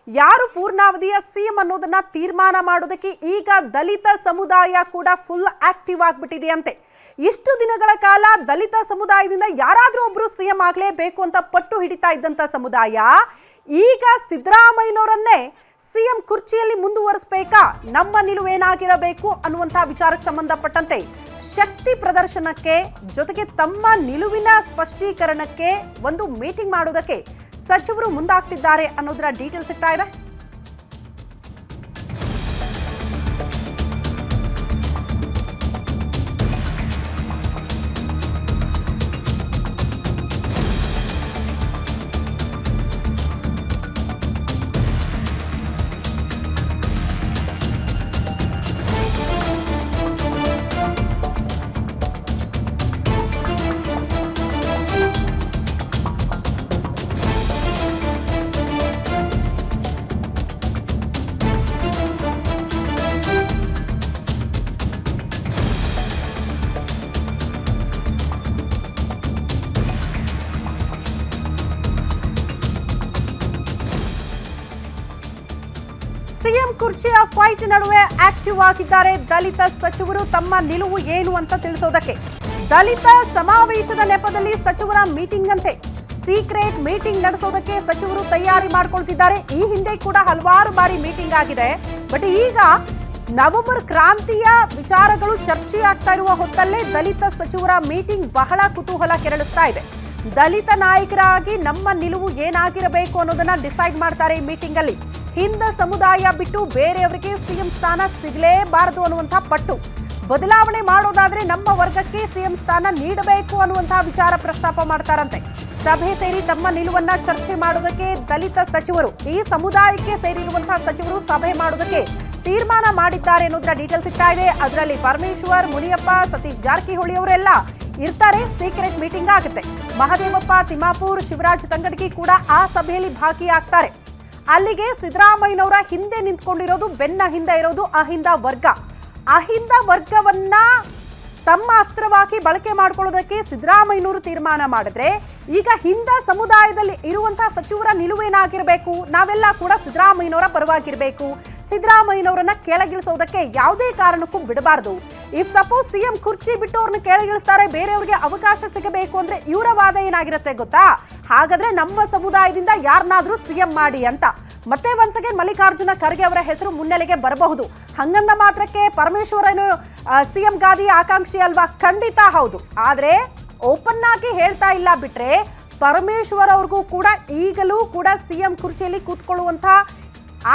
ಯಾರು ಪೂರ್ಣಾವಧಿಯ ಸಿಎಂ ಅನ್ನೋದನ್ನ ತೀರ್ಮಾನ ಮಾಡೋದಕ್ಕೆ ಈಗ ದಲಿತ ಸಮುದಾಯ ಕೂಡ ಫುಲ್ ಆಕ್ಟಿವ್ ಆಗಿಬಿಟ್ಟಿದೆ ಅಂತೆ. ಇಷ್ಟು ದಿನಗಳ ಕಾಲ ದಲಿತ ಸಮುದಾಯದಿಂದ ಯಾರಾದರೂ ಒಬ್ರು ಸಿಎಂ ಆಗಲೇಬೇಕು ಅಂತ ಪಟ್ಟು ಹಿಡಿತಾ ಇದ್ದಂತ ಸಮುದಾಯ ಈಗ ಸಿದ್ದರಾಮಯ್ಯನವರನ್ನೇ ಸಿಎಂ ಕುರ್ಚಿಯಲ್ಲಿ ಮುಂದುವರಿಸಬೇಕಾ, ನಮ್ಮ ನಿಲುವೇನಾಗಿರಬೇಕು ಅನ್ನುವಂಥ ವಿಚಾರಕ್ಕೆ ಸಂಬಂಧಪಟ್ಟಂತೆ ಶಕ್ತಿ ಪ್ರದರ್ಶನಕ್ಕೆ ಜೊತೆಗೆ ತಮ್ಮ ನಿಲುವಿನ ಸ್ಪಷ್ಟೀಕರಣಕ್ಕೆ ಒಂದು ಮೀಟಿಂಗ್ ಮಾಡೋದಕ್ಕೆ ಸಚಿವರು ಮುಂದಾಗ್ತಿದ್ದಾರೆ ಅನ್ನೋದರ ಡೀಟೇಲ್ ಸಿಗ್ತಾ ಇದೆ. ಸಿಎಂ ಕುರ್ಚಿಯ ಫೈಟ್ ನಡುವೆ ಆಕ್ಟಿವ್ ಆಗಿದ್ದಾರೆ ದಲಿತ ಸಚಿವರು. ತಮ್ಮ ನಿಲುವು ಏನು ಅಂತ ತಿಳಿಸೋದಕ್ಕೆ ದಲಿತ ಸಮಾವೇಶದ ನೆಪದಲ್ಲಿ ಸಚಿವರ ಮೀಟಿಂಗ್ ಅಂತೆ, ಸೀಕ್ರೆಟ್ ಮೀಟಿಂಗ್ ನಡೆಸೋದಕ್ಕೆ ಸಚಿವರು ತಯಾರಿ ಮಾಡ್ಕೊಳ್ತಿದ್ದಾರೆ. ಈ ಹಿಂದೆ ಕೂಡ ಹಲವಾರು ಬಾರಿ ಮೀಟಿಂಗ್ ಆಗಿದೆ. ಬಟ್ ಈಗ ನವೆಂಬರ್ ಕ್ರಾಂತಿಯ ವಿಚಾರಗಳು ಚರ್ಚೆ ಆಗ್ತಾ ಇರುವ ಹೊತ್ತಲ್ಲೇ ದಲಿತ ಸಚಿವರ ಮೀಟಿಂಗ್ ಬಹಳ ಕುತೂಹಲ ಕೆರಳಿಸ್ತಾ ಇದೆ. ದಲಿತ ನಾಯಕರಾಗಿ ನಮ್ಮ ನಿಲುವು ಏನಾಗಿರಬೇಕು ಅನ್ನೋದನ್ನ ಡಿಸೈಡ್ ಮಾಡ್ತಾರೆ ಈ ಮೀಟಿಂಗ್ ಅಲ್ಲಿ. ಹಿಂದ ಸಮುದಾಯ ಬಿಟ್ಟು ಬೇರೆಯವರಿಗೆ ಸಿಎಂ ಸ್ಥಾನ ಸಿಗಲೇಬಾರದು ಅನ್ನುವಂಥ ಪಟ್ಟು, ಬದಲಾವಣೆ ಮಾಡೋದಾದ್ರೆ ನಮ್ಮ ವರ್ಗಕ್ಕೆ ಸಿಎಂ ಸ್ಥಾನ ನೀಡಬೇಕು ಅನ್ನುವಂತಹ ವಿಚಾರ ಪ್ರಸ್ತಾಪ ಮಾಡ್ತಾರಂತೆ. ಸಭೆ ಸೇರಿ ತಮ್ಮ ನಿಲುವನ್ನ ಚರ್ಚೆ ಮಾಡೋದಕ್ಕೆ ದಲಿತ ಸಚಿವರು, ಈ ಸಮುದಾಯಕ್ಕೆ ಸೇರಿರುವಂತಹ ಸಚಿವರು ಸಭೆ ಮಾಡೋದಕ್ಕೆ ತೀರ್ಮಾನ ಮಾಡಿದ್ದಾರೆ ಅನ್ನೋದರ ಡೀಟೇಲ್ ಸಿಗ್ತಾ ಇದೆ. ಅದರಲ್ಲಿ ಪರಮೇಶ್ವರ್, ಮುನಿಯಪ್ಪ, ಸತೀಶ್ ಜಾರಕಿಹೊಳಿ ಅವರೆಲ್ಲ ಇರ್ತಾರೆ. ಸೀಕ್ರೆಟ್ ಮೀಟಿಂಗ್ ಆಗುತ್ತೆ. ಮಹದೇವಪ್ಪ ತಿಮ್ಮಾಪುರ್, ಶಿವರಾಜ್ ತಂಗಡಗಿ ಕೂಡ ಆ ಸಭೆಯಲ್ಲಿ ಭಾಗಿಯಾಗ್ತಾರೆ. ಅಲ್ಲಿಗೆ ಸಿದ್ದರಾಮಯ್ಯನವರ ಹಿಂದೆ ನಿಂತ್ಕೊಂಡಿರೋದು, ಬೆನ್ನ ಹಿಂದೆ ಇರೋದು ಅಹಿಂದ ವರ್ಗ. ಅಹಿಂದ ವರ್ಗವನ್ನ ತಮ್ಮ ಅಸ್ತ್ರವಾಗಿ ಬಳಕೆ ಮಾಡ್ಕೊಳ್ಳೋದಕ್ಕೆ ಸಿದ್ದರಾಮಯ್ಯನವರು ತೀರ್ಮಾನ ಮಾಡಿದ್ರೆ ಈಗ ಹಿಂದ ಸಮುದಾಯದಲ್ಲಿ ಇರುವಂತಹ ಸಚಿವರ ನಿಲುವೇನಾಗಿರ್ಬೇಕು, ನಾವೆಲ್ಲ ಕೂಡ ಸಿದ್ದರಾಮಯ್ಯನವರ ಪರವಾಗಿರ್ಬೇಕು, ಸಿದ್ದರಾಮಯ್ಯನವರನ್ನ ಕೆಳಗಿಳಿಸೋದಕ್ಕೆ ಯಾವುದೇ ಕಾರಣಕ್ಕೂ ಬಿಡಬಾರ್ದು. ಇಫ್ ಸಪೋಸ್ ಸಿಎಂ ಕುರ್ಚಿ ಬಿಟ್ಟು ಅವ್ರನ್ನ ಕೆಳಗಿಳಿಸ್ತಾರೆ, ಬೇರೆಯವ್ರಿಗೆ ಅವಕಾಶ ಸಿಗಬೇಕು ಅಂದ್ರೆ ಇವರ ವಾದ ಏನಾಗಿರುತ್ತೆ ಗೊತ್ತಾ, ಹಾಗಾದ್ರೆ ನಮ್ಮ ಸಮುದಾಯದಿಂದ ಯಾರನ್ನಾದ್ರೂ ಸಿಎಂ ಮಾಡಿ ಅಂತ. ಮತ್ತೆ ಒನ್ಸ್ ಅಗೇನ್ ಮಲ್ಲಿಕಾರ್ಜುನ ಖರ್ಗೆ ಅವರ ಹೆಸರು ಮುನ್ನೆಲೆಗೆ ಬರಬಹುದು. ಹಂಗಂದ ಮಾತ್ರಕ್ಕೆ ಪರಮೇಶ್ವರನು ಸಿಎಂ ಗಾದಿ ಆಕಾಂಕ್ಷಿ ಅಲ್ವಾ? ಖಂಡಿತ ಹೌದು. ಆದ್ರೆ ಓಪನ್ ಆಗಿ ಹೇಳ್ತಾ ಇಲ್ಲ ಬಿಟ್ರೆ ಪರಮೇಶ್ವರ್ ಅವ್ರಿಗೂ ಕೂಡ ಈಗಲೂ ಕೂಡ ಸಿಎಂ ಕುರ್ಚಿಯಲ್ಲಿ ಕೂತ್ಕೊಳ್ಳುವಂತ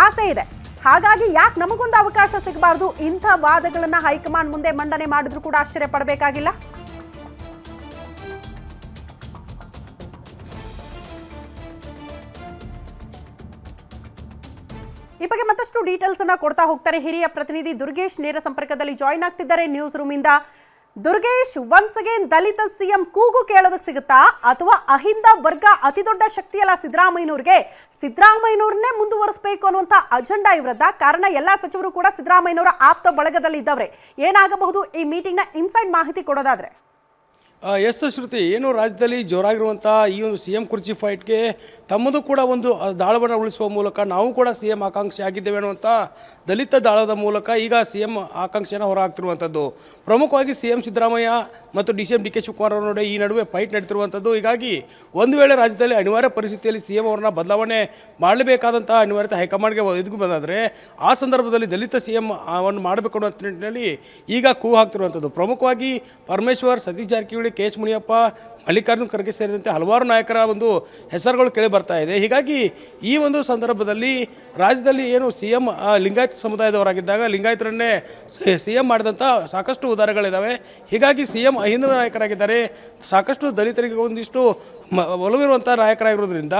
ಆಸೆ ಇದೆ. ಹಾಗಾಗಿ ಯಾಕೆ ನಮಗೊಂದು ಅವಕಾಶ ಸಿಗಬಾರ್ದು? ಇಂಥ ವಾದಗಳನ್ನ ಹೈಕಮಾಂಡ್ ಮುಂದೆ ಮಂಡನೆ ಮಾಡಿದ್ರು ಕೂಡ ಆಶ್ಚರ್ಯ ಪಡಬೇಕಾಗಿಲ್ಲ. ಈ ಬಗ್ಗೆ ಮತ್ತಷ್ಟು ಡೀಟೇಲ್ಸ್ ಅನ್ನ ಕೊಡ್ತಾ ಹೋಗ್ತಾರೆ ಹಿರಿಯ ಪ್ರತಿನಿಧಿ ದುರ್ಗೇಶ್. ನೇರ ಸಂಪರ್ಕದಲ್ಲಿ ಜಾಯಿನ್ ಆಗ್ತಿದ್ದಾರೆ ನ್ಯೂಸ್ ರೂಮ್ ಇಂದ. ದುರ್ಗೇಶ್, ಒನ್ಸ್ ಅಗೇನ್ ದಲಿತ ಸಿಎಂ ಕೂಗು ಕೇಳೋದಕ್ಕೆ ಸಿಗುತ್ತಾ, ಅಥವಾ ಅಹಿಂದ ವರ್ಗ ಅತಿ ದೊಡ್ಡ ಶಕ್ತಿಯಲ್ಲ ಸಿದ್ದರಾಮಯ್ಯನವ್ರಿಗೆ, ಸಿದ್ದರಾಮಯ್ಯನವ್ರನ್ನೇ ಮುಂದುವರಿಸಬೇಕು ಅನ್ನುವಂಥ ಅಜೆಂಡಾ ಇವರದ್ದ? ಕಾರಣ ಎಲ್ಲಾ ಸಚಿವರು ಕೂಡ ಸಿದ್ದರಾಮಯ್ಯನವರ ಆಪ್ತ ಬಳಗದಲ್ಲಿ ಇದ್ದವ್ರೆ. ಏನಾಗಬಹುದು ಈ ಮೀಟಿಂಗ್ನ ಇನ್ಸೈಡ್ ಮಾಹಿತಿ ಕೊಡೋದಾದ್ರೆ? ಎಸ್ ಶ್ರುತಿ, ಏನು ರಾಜ್ಯದಲ್ಲಿ ಜೋರಾಗಿರುವಂಥ ಈ ಒಂದು ಸಿ ಎಂ ಕುರ್ಚಿ ಫೈಟ್ಗೆ ತಮ್ಮದು ಕೂಡ ಒಂದು ದಾಳವನ್ನು ಉಳಿಸುವ ಮೂಲಕ ನಾವು ಕೂಡ ಸಿ ಎಂ ಆಕಾಂಕ್ಷಿ ಆಗಿದ್ದೇವೆ ಅನ್ನುವಂಥ ದಲಿತ ದಾಳದ ಮೂಲಕ ಈಗ ಸಿ ಎಂ ಆಕಾಂಕ್ಷೆಯನ್ನು ಹೊರಹಾಕ್ತಿರುವಂಥದ್ದು. ಪ್ರಮುಖವಾಗಿ ಸಿ ಎಂ ಸಿದ್ದರಾಮಯ್ಯ ಮತ್ತು ಡಿ ಕೆ ಶಿವಕುಮಾರ್ ಅವರ ನಡುವೆ ಈ ನಡುವೆ ಫೈಟ್ ನಡೆತಿರುವಂಥದ್ದು. ಹೀಗಾಗಿ ಒಂದು ವೇಳೆ ರಾಜ್ಯದಲ್ಲಿ ಅನಿವಾರ್ಯ ಪರಿಸ್ಥಿತಿಯಲ್ಲಿ ಸಿ ಎಂ ಅವರನ್ನ ಬದಲಾವಣೆ ಮಾಡಲೇಬೇಕಾದಂಥ ಅನಿವಾರ್ಯತೆ ಹೈಕಮಾಂಡ್ಗೆ ಒದಗಿ ಬಂದಾದರೆ ಆ ಸಂದರ್ಭದಲ್ಲಿ ದಲಿತ ಸಿ ಎಂ ಅವನ್ನು ಮಾಡಬೇಕು ಅನ್ನೋ ನಿಟ್ಟಿನಲ್ಲಿ ಈಗ ಕೂಗು ಹಾಕ್ತಿರುವಂಥದ್ದು. ಪ್ರಮುಖವಾಗಿ ಪರಮೇಶ್ವರ್, ಸತೀಶ್ ಜಾರಕಿಹೊಳಿ, ಕೆ ಎಚ್ ಮುನಿಯಪ್ಪ, ಮಲ್ಲಿಕಾರ್ಜುನ ಖರ್ಗೆ ಸೇರಿದಂತೆ ಹಲವಾರು ನಾಯಕರ ಒಂದು ಹೆಸರುಗಳು ಕೇಳಿ ಬರ್ತಾ ಇದೆ. ಹೀಗಾಗಿ ಈ ಒಂದು ಸಂದರ್ಭದಲ್ಲಿ ರಾಜ್ಯದಲ್ಲಿ ಏನು ಸಿ ಎಂ ಲಿಂಗಾಯತ ಸಮುದಾಯದವರಾಗಿದ್ದಾಗ ಲಿಂಗಾಯತರನ್ನೇ ಸಿ ಎಂ ಮಾಡಿದಂಥ ಸಾಕಷ್ಟು ಉದಾಹರಣೆಗಳಿದ್ದಾವೆ. ಹೀಗಾಗಿ ಸಿ ಎಂ ಅಹಿಂದ ನಾಯಕರಾಗಿದ್ದಾರೆ, ಸಾಕಷ್ಟು ದಲಿತರಿಗೆ ಒಂದಿಷ್ಟು ಒಲವಿರುವಂಥ ನಾಯಕರಾಗಿರೋದ್ರಿಂದ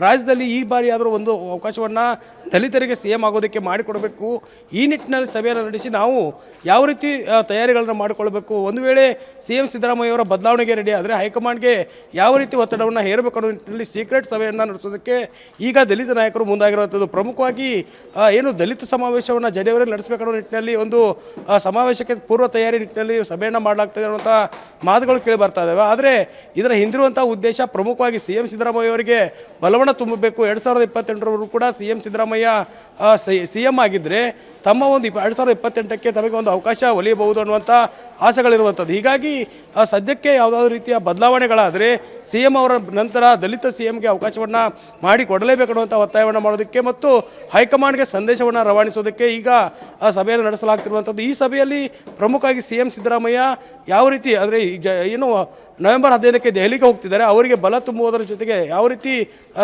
ರಾಜ್ಯದಲ್ಲಿ ಈ ಬಾರಿ ಆದರೂ ಒಂದು ಅವಕಾಶವನ್ನು ದಲಿತರಿಗೆ ಸಿ ಎಂ ಆಗೋದಕ್ಕೆ ಮಾಡಿಕೊಡಬೇಕು. ಈ ನಿಟ್ಟಿನಲ್ಲಿ ಸಭೆಯನ್ನು ನಡೆಸಿ ನಾವು ಯಾವ ರೀತಿ ತಯಾರಿಗಳನ್ನು ಮಾಡಿಕೊಳ್ಬೇಕು, ಒಂದು ವೇಳೆ ಸಿ ಎಂ ಸಿದ್ದರಾಮಯ್ಯವರ ಬದಲಾವಣೆಗೆ ರೆಡಿ ಆದರೆ ಹೈಕಮಾಂಡ್ಗೆ ಯಾವ ರೀತಿ ಒತ್ತಡವನ್ನು ಹೇರಬೇಕು ಅನ್ನೋ ನಿಟ್ಟಿನಲ್ಲಿ ಸೀಕ್ರೆಟ್ ಸಭೆಯನ್ನು ನಡೆಸೋದಕ್ಕೆ ಈಗ ದಲಿತ ನಾಯಕರು ಮುಂದಾಗಿರುವಂಥದ್ದು. ಪ್ರಮುಖವಾಗಿ ಏನು ದಲಿತ ಸಮಾವೇಶವನ್ನು ಜನವರಿಯಲ್ಲಿ ನಡೆಸಬೇಕನ್ನೋ ನಿಟ್ಟಿನಲ್ಲಿ ಒಂದು ಸಮಾವೇಶಕ್ಕೆ ಪೂರ್ವ ತಯಾರಿ ನಿಟ್ಟಿನಲ್ಲಿ ಸಭೆಯನ್ನು ಮಾಡಲಾಗ್ತದೆ ಅನ್ನುವಂಥ ಮಾತುಗಳು ಕೇಳಿ ಬರ್ತಾ ಇದ್ದಾವೆ. ಆದರೆ ಇದರ ಹಿಂದಿರುವಂಥ ಉದ್ದೇಶ ಪ್ರಮುಖವಾಗಿ ಸಿ ಎಂ ಸಿದ್ದರಾಮಯ್ಯ ಅವರಿಗೆ ಬಲವನ್ನ ತುಂಬಬೇಕು. 2028ರವರೆಗೂ ಕೂಡ C M Siddaramaiah C M ಆಗಿದ್ದರೆ ತಮ್ಮ ಒಂದು 2028ಕ್ಕೆ ತಮಗೆ ಒಂದು ಅವಕಾಶ ಒಲಿಯಬಹುದು ಅನ್ನುವಂಥ ಆಸೆಗಳಿರುವಂಥದ್ದು. ಹೀಗಾಗಿ ಸದ್ಯಕ್ಕೆ ಯಾವುದಾದ್ರೂ ರೀತಿಯ ಬದಲಾವಣೆಗಳಾದರೆ ಸಿ ಎಂ ಅವರ ನಂತರ ದಲಿತ ಸಿ ಎಂಗೆ ಅವಕಾಶವನ್ನು ಮಾಡಿಕೊಡಲೇಬೇಕನ್ನುವಂಥ ಒತ್ತಾಯವನ್ನು ಮಾಡೋದಕ್ಕೆ ಮತ್ತು ಹೈಕಮಾಂಡ್ಗೆ ಸಂದೇಶವನ್ನು ರವಾನಿಸೋದಕ್ಕೆ ಈಗ ಸಭೆಯನ್ನು ನಡೆಸಲಾಗ್ತಿರುವಂಥದ್ದು. ಈ ಸಭೆಯಲ್ಲಿ ಪ್ರಮುಖವಾಗಿ ಸಿ ಎಂ ಸಿದ್ದರಾಮಯ್ಯ ಯಾವ ರೀತಿ ಅಂದರೆ ಏನು ನವೆಂಬರ್ 15ಕ್ಕೆ ದೆಹಲಿಗೆ ಹೋಗ್ತಿದ್ದಾರೆ, ಅವರಿಗೆ ಬಲ ತುಂಬುವುದರ ಜೊತೆಗೆ ಯಾವ ರೀತಿ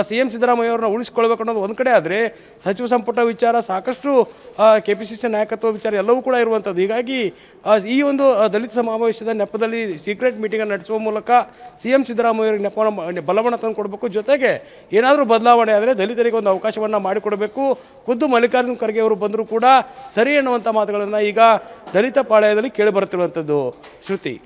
ಸಿ ಎಂ ಸಿದ್ದರಾಮಯ್ಯ ಅವರನ್ನ ಉಳಿಸ್ಕೊಳ್ಬೇಕು ಅನ್ನೋದು ಒಂದು ಕಡೆ ಆದರೆ ಸಚಿವ ಸಂಪುಟ ವಿಚಾರ, ಸಾಕಷ್ಟು KPCC ನಾಯಕತ್ವ ವಿಚಾರ ಎಲ್ಲವೂ ಕೂಡ ಇರುವಂಥದ್ದು. ಹೀಗಾಗಿ ಈ ಒಂದು ದಲಿತ ಸಮಾವೇಶದ ನೆಪದಲ್ಲಿ ಸೀಕ್ರೆಟ್ ಮೀಟಿಂಗನ್ನು ನಡೆಸುವ ಮೂಲಕ ಸಿ ಎಂ ಸಿದ್ದರಾಮಯ್ಯ ಅವರಿಗೆ ನೆಪವನ್ನು ಬಲವನ್ನು ತಂದು ಕೊಡಬೇಕು. ಜೊತೆಗೆ ಏನಾದರೂ ಬದಲಾವಣೆ ಆದರೆ ದಲಿತರಿಗೆ ಒಂದು ಅವಕಾಶವನ್ನು ಮಾಡಿಕೊಡಬೇಕು. ಖುದ್ದು ಮಲ್ಲಿಕಾರ್ಜುನ ಖರ್ಗೆ ಅವರು ಬಂದರೂ ಕೂಡ ಸರಿ ಎನ್ನುವಂಥ ಮಾತುಗಳನ್ನು ಈಗ ದಲಿತ ಪಾಳ್ಯದಲ್ಲಿ ಕೇಳಿಬರುತ್ತಿರುವಂಥದ್ದು. ಶ್ರುತಿ.